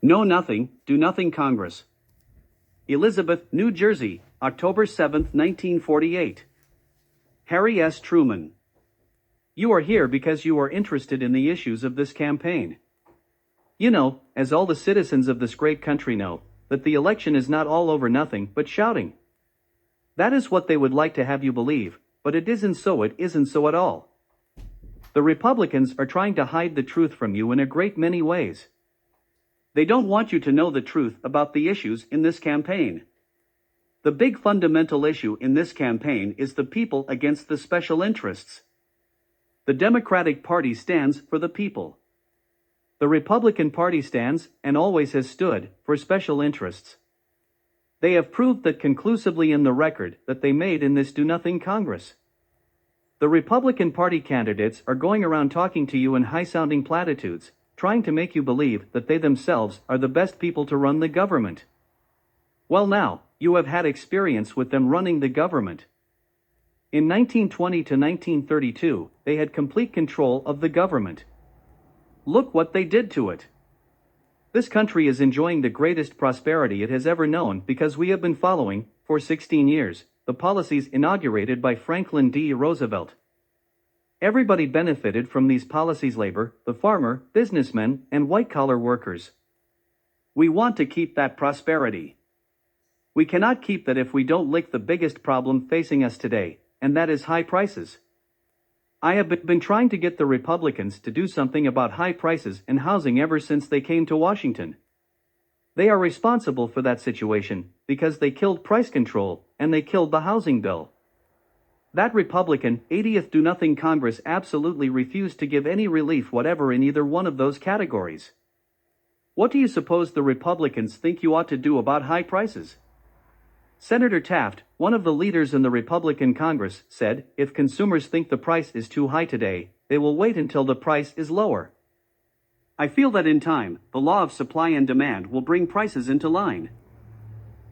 Know Nothing, Do Nothing Congress. Elizabeth, New Jersey, October 7, 1948. Harry S. Truman. You are here because you are interested in the issues of this campaign. You know, as all the citizens of this great country know, that the election is not all over nothing but shouting. That is what they would like to have you believe, but it isn't so at all. The Republicans are trying to hide the truth from you in a great many ways. They don't want you to know the truth about the issues in this campaign. The big fundamental issue in this campaign is the people against the special interests. The Democratic Party stands for the people. The Republican Party stands, and always has stood, for special interests. They have proved that conclusively in the record that they made in this do-nothing Congress. The Republican Party candidates are going around talking to you in high-sounding platitudes, trying to make you believe that they themselves are the best people to run the government. Well now, you have had experience with them running the government. In 1920 to 1932, they had complete control of the government. Look what they did to it. This country is enjoying the greatest prosperity it has ever known because we have been following, for 16 years, the policies inaugurated by Franklin D. Roosevelt. Everybody benefited from these policies: labor, the farmer, businessmen, and white-collar workers. We want to keep that prosperity. We cannot keep that if we don't lick the biggest problem facing us today, and that is high prices. I have been trying to get the Republicans to do something about high prices and housing ever since they came to Washington. They are responsible for that situation because they killed price control and they killed the housing bill. That Republican 80th Do-Nothing Congress absolutely refused to give any relief whatever in either one of those categories. What do you suppose the Republicans think you ought to do about high prices? Senator Taft, one of the leaders in the Republican Congress, said, if consumers think the price is too high today, they will wait until the price is lower. I feel that in time, the law of supply and demand will bring prices into line.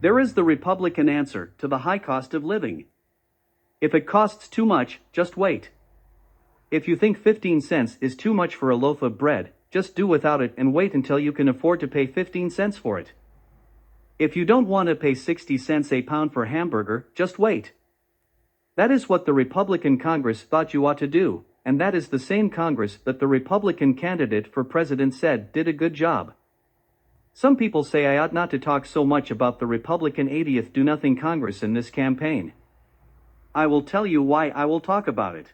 There is the Republican answer to the high cost of living. If it costs too much, just wait. If you think 15 cents is too much for a loaf of bread, just do without it and wait until you can afford to pay 15 cents for it. If you don't want to pay 60 cents a pound for hamburger, just wait. That is what the Republican Congress thought you ought to do, and that is the same Congress that the Republican candidate for president said did a good job. Some people say I ought not to talk so much about the Republican 80th Do-Nothing Congress in this campaign. I will tell you why I will talk about it.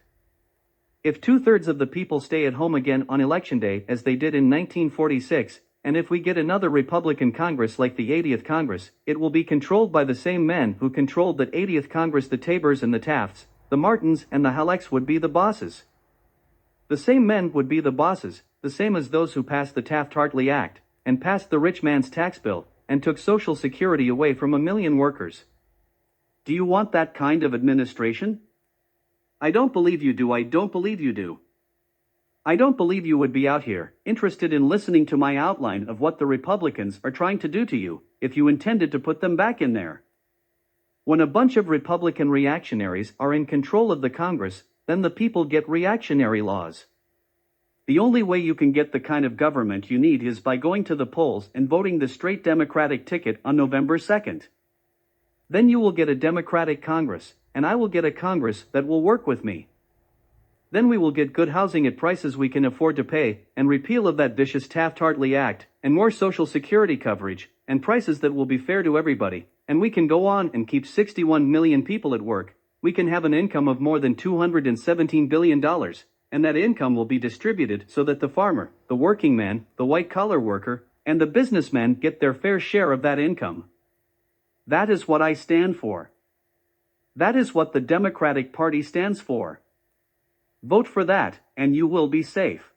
If 2/3 of the people stay at home again on election day as they did in 1946, and if we get another Republican Congress like the 80th Congress, it will be controlled by the same men who controlled that 80th Congress. The Tabors and the Tafts, the Martins and the Hallecks would be the bosses. The same men would be the bosses, the same as those who passed the Taft-Hartley Act, and passed the rich man's tax bill, and took Social Security away from 1 million workers. Do you want that kind of administration? I don't believe you do. I don't believe you do. I don't believe you would be out here, interested in listening to my outline of what the Republicans are trying to do to you, if you intended to put them back in there. When a bunch of Republican reactionaries are in control of the Congress, then the people get reactionary laws. The only way you can get the kind of government you need is by going to the polls and voting the straight Democratic ticket on November 2nd. Then you will get a Democratic Congress, and I will get a Congress that will work with me. Then we will get good housing at prices we can afford to pay, and repeal of that vicious Taft-Hartley Act, and more Social Security coverage, and prices that will be fair to everybody, and we can go on and keep 61 million people at work. We can have an income of more than $217 billion, and that income will be distributed so that the farmer, the working man, the white-collar worker, and the businessman get their fair share of that income. That is what I stand for. That is what the Democratic Party stands for. Vote for that, and you will be safe.